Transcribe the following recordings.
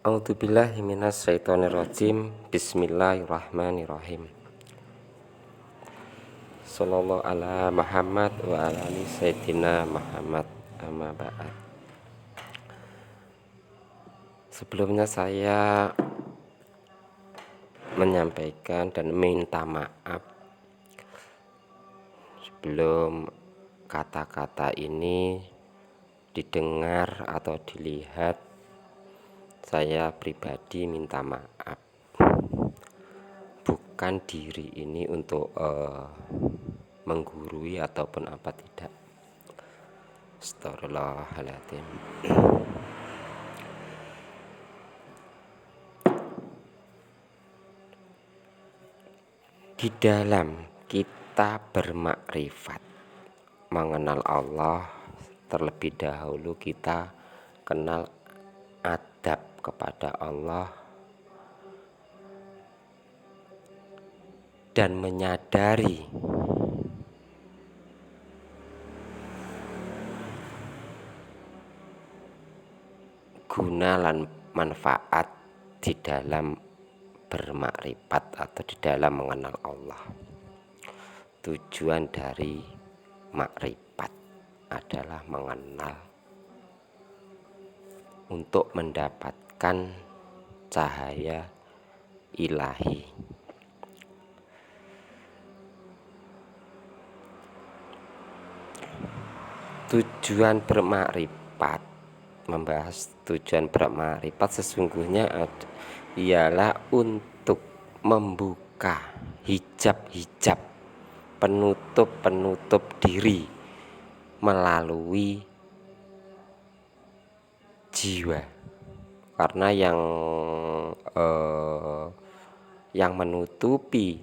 A'udzubillahi minasyaitonirrajim. Bismillahirrahmanirrahim. Sallallahu ala Muhammad wa ala ali sayyidina Muhammad, amma ba'd. Sebelumnya saya menyampaikan dan minta maaf sebelum kata-kata ini didengar atau dilihat. Saya pribadi minta maaf, bukan diri ini untuk menggurui ataupun apa, tidak. Astagfirullahaladzim. Di dalam kita bermakrifat mengenal Allah, terlebih dahulu kita kenal adab kepada Allah dan menyadari guna dan manfaat di dalam bermakrifat atau di dalam mengenal Allah. Tujuan dari makrifat adalah mengenal untuk mendapatkan cahaya ilahi. Tujuan bermakrifat, membahas tujuan bermakrifat sesungguhnya ialah untuk membuka hijab-hijab, penutup-penutup diri melalui jiwa. Karena yang menutupi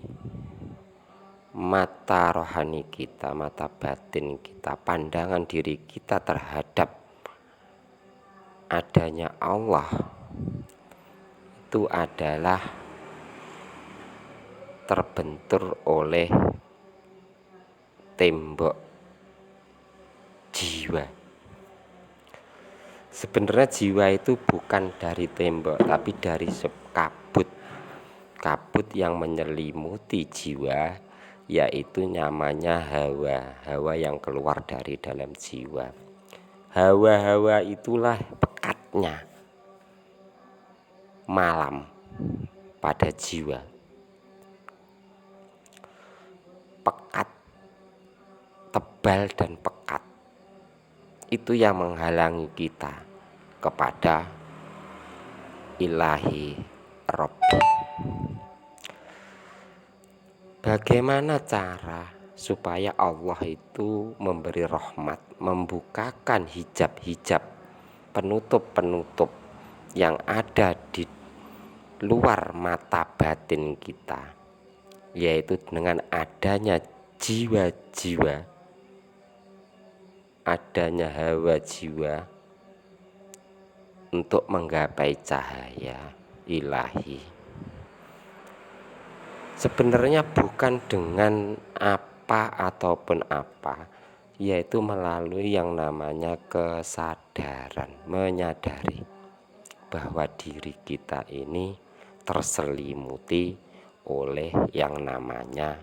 mata rohani kita, mata batin kita, pandangan diri kita terhadap adanya Allah, itu adalah terbentur oleh tembok jiwa. Sebenarnya jiwa itu bukan dari tembok, tapi dari kabut yang menyelimuti jiwa, yaitu namanya hawa yang keluar dari dalam jiwa. Hawa itulah pekatnya malam pada jiwa, pekat, tebal dan pekat. Itu yang menghalangi kita kepada ilahi Rabbi. Bagaimana cara supaya Allah itu memberi rahmat, membukakan hijab-hijab, penutup-penutup yang ada di luar mata batin kita, yaitu dengan adanya jiwa-jiwa, adanya hawa jiwa untuk menggapai cahaya ilahi. Sebenarnya bukan dengan apa ataupun apa, yaitu melalui yang namanya kesadaran, menyadari bahwa diri kita ini terselimuti oleh yang namanya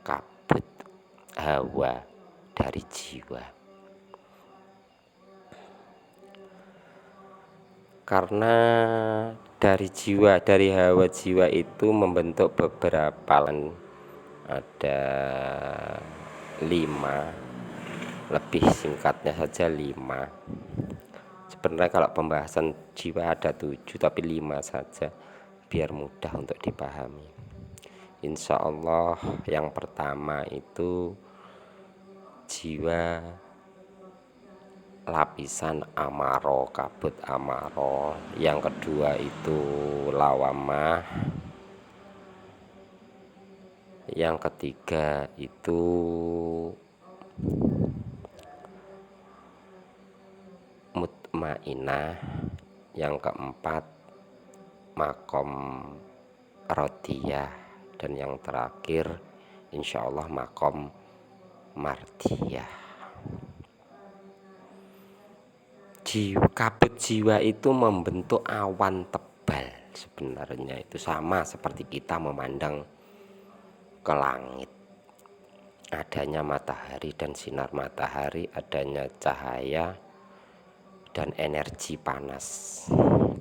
kabut hawa dari jiwa. Karena dari jiwa, dari hawa jiwa itu membentuk beberapa, ada 5, lebih singkatnya saja 5. Sebenarnya kalau pembahasan jiwa ada 7, tapi 5 saja biar mudah untuk dipahami. Insya Allah yang pertama itu jiwa lapisan amaro, kabut amaro. Yang kedua itu lawamah. Yang ketiga itu mutmainah. Yang keempat makom rodiyah. Dan yang terakhir insya Allah makom mardiyah. Kabut jiwa itu membentuk awan tebal sebenarnya itu sama seperti kita memandang ke langit. Adanya matahari dan sinar matahari, adanya cahaya dan energi panas.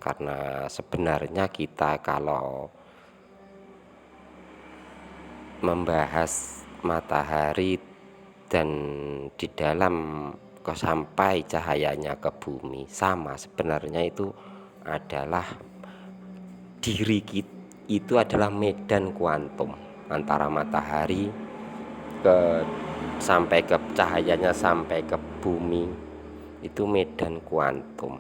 Karena sebenarnya kita kalau membahas matahari dan di dalam sampai cahayanya ke bumi sama, sebenarnya itu adalah diri kita, itu adalah medan kuantum antara matahari sampai ke cahayanya sampai ke bumi, itu medan kuantum.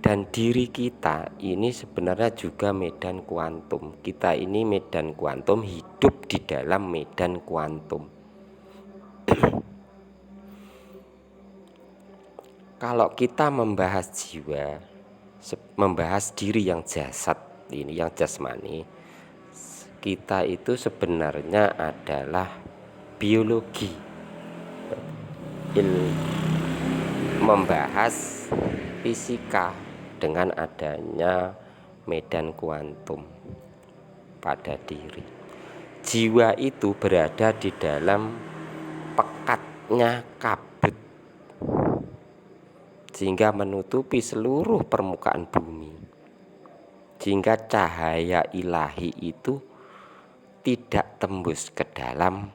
Dan diri kita ini sebenarnya juga medan kuantum. Kita ini medan kuantum, hidup di dalam medan kuantum. Kalau kita membahas jiwa, membahas diri yang jasad ini, yang jasmani, kita itu sebenarnya adalah biologi. Membahas fisika dengan adanya medan kuantum pada diri. Jiwa itu berada di dalam pekatnya kabut, sehingga menutupi seluruh permukaan bumi, sehingga cahaya ilahi itu tidak tembus ke dalam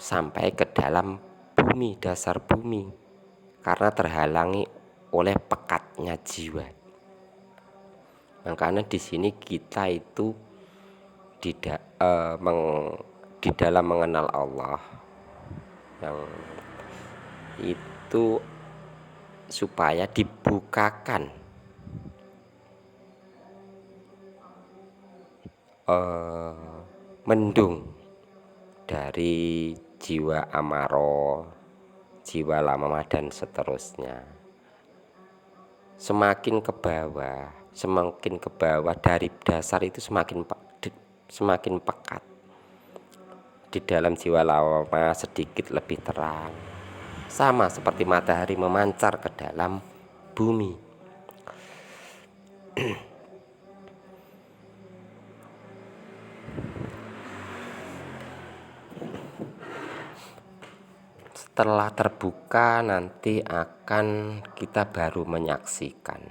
sampai ke dalam bumi, dasar bumi, karena terhalangi oleh pekatnya jiwa. Makanya di sini kita itu di dalam mengenal Allah yang itu supaya dibukakan mendung dari jiwa amaro, jiwa lamamah dan seterusnya. Semakin ke bawah dari dasar itu semakin pekat. Di dalam jiwa lamamah sedikit lebih terang, sama seperti matahari memancar ke dalam bumi. Setelah terbuka nanti akan kita baru menyaksikan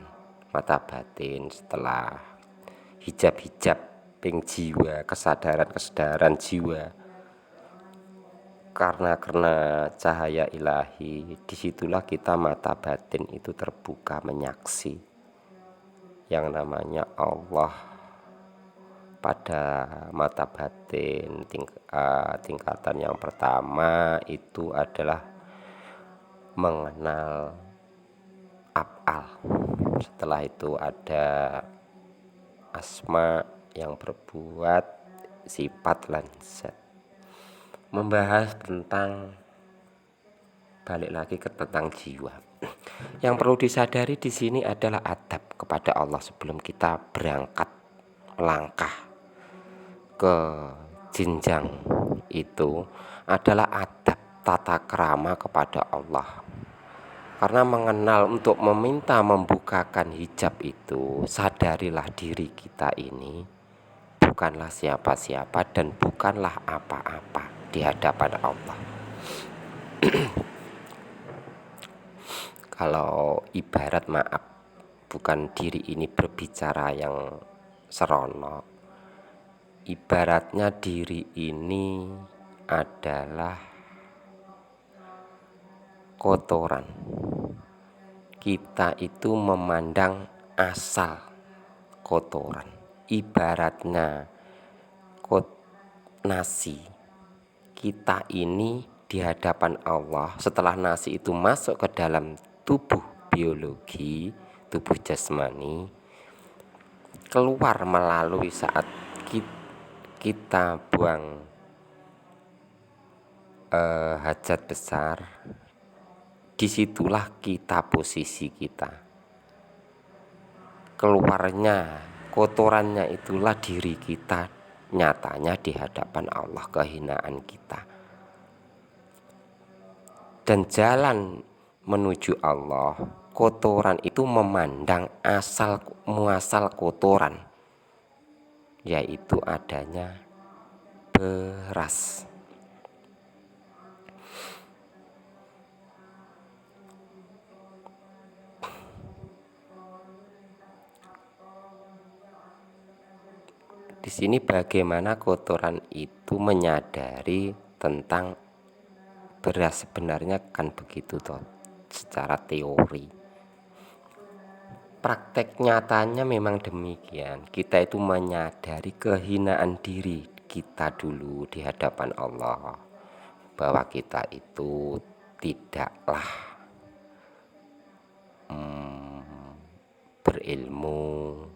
mata batin setelah hijab-hijab ping jiwa, kesadaran jiwa. Karena cahaya ilahi, disitulah kita mata batin itu terbuka menyaksi yang namanya Allah. Pada mata batin tingkatan yang pertama itu adalah mengenal af'al. Setelah itu ada asma yang berbuat, sifat lan zat. Membahas tentang, balik lagi ke tentang jiwa. Yang perlu disadari di sini adalah adab kepada Allah sebelum kita berangkat melangkah ke jenjang itu adalah adab tata krama kepada Allah. Karena mengenal untuk meminta membukakan hijab itu, sadarilah diri kita ini bukanlah siapa-siapa dan bukanlah apa-apa di hadapan Allah. Kalau ibarat, maaf, bukan diri ini berbicara yang seronok. Ibaratnya diri ini adalah kotoran. Kita itu memandang asal kotoran. Ibaratnya nasi. Kita ini di hadapan Allah, setelah nasi itu masuk ke dalam tubuh biologi, tubuh jasmani, keluar melalui saat kita buang hajat besar, disitulah kita posisi kita. Keluarnya kotorannya itulah diri kita nyatanya di hadapan Allah, kehinaan kita. Dan jalan menuju Allah, kotoran itu memandang asal muasal kotoran, yaitu adanya beras. Di sini bagaimana kotoran itu menyadari tentang beras, sebenarnya kan begitu toh secara teori. Praktek nyatanya memang demikian. Kita itu menyadari kehinaan diri kita dulu di hadapan Allah, bahwa kita itu tidaklah berilmu,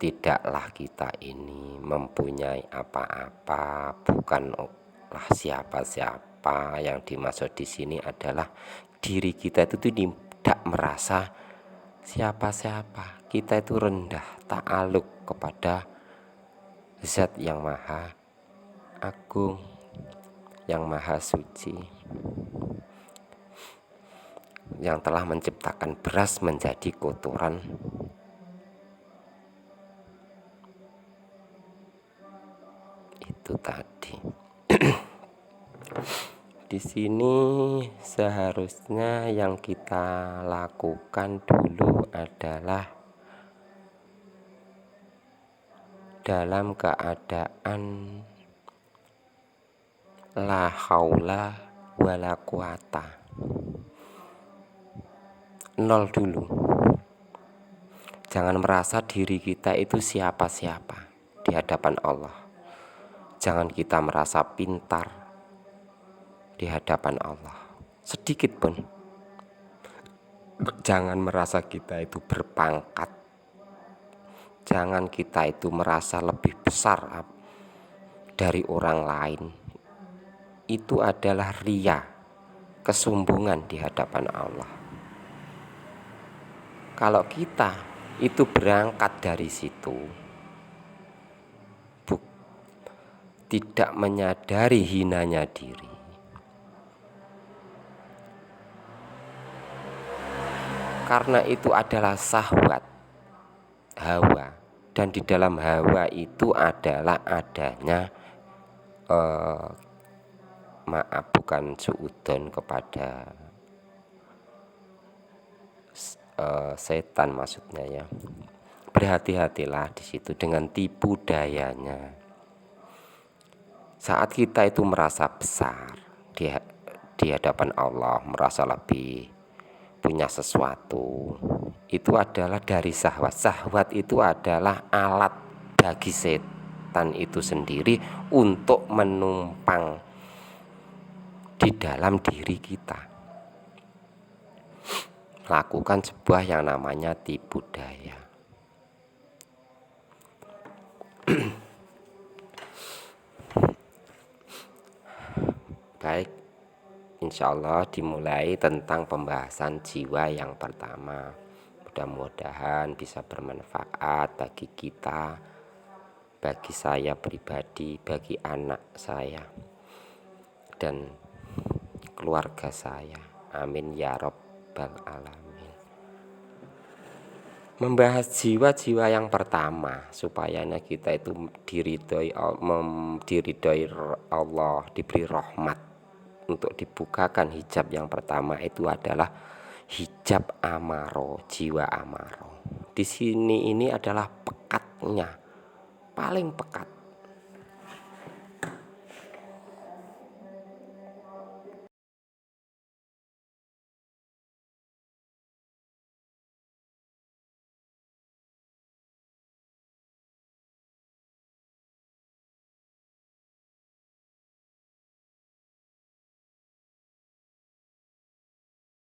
tidaklah kita ini mempunyai apa-apa, bukanlah siapa-siapa. Yang dimaksud di sini adalah diri kita itu tidak merasa siapa-siapa. Kita itu rendah, ta'aluk kepada Zat yang Maha Agung, yang Maha Suci, yang telah menciptakan beras menjadi kotoran. Itu tadi. Di sini seharusnya yang kita lakukan dulu adalah dalam keadaan la haula wala quwata, nol dulu. Jangan merasa diri kita itu siapa-siapa di hadapan Allah. Jangan kita merasa pintar di hadapan Allah sedikit pun. Jangan merasa kita itu berpangkat. Jangan kita itu merasa lebih besar dari orang lain. Itu adalah ria, kesombongan di hadapan Allah. Kalau kita itu berangkat dari situ, tidak menyadari hinanya diri, karena itu adalah syahwat, hawa, dan di dalam hawa itu adalah adanya bukan suudon kepada setan maksudnya ya. Berhati-hatilah di situ dengan tipu dayanya. Saat kita itu merasa besar di hadapan Allah, merasa lebih punya sesuatu, itu adalah dari syahwat. Syahwat itu adalah alat bagi setan itu sendiri untuk menumpang di dalam diri kita, lakukan sebuah yang namanya tipu daya. Baik, insya Allah dimulai tentang pembahasan jiwa yang pertama. Mudah-mudahan bisa bermanfaat bagi kita, bagi saya pribadi, bagi anak saya, dan keluarga saya. Amin ya Rabbal Alamin. Membahas jiwa-jiwa yang pertama, supaya kita itu diridhoi Allah, diberi rahmat. Untuk dibukakan hijab yang pertama itu adalah hijab amaro, jiwa amaro. Di sini ini adalah pekatnya, paling pekat.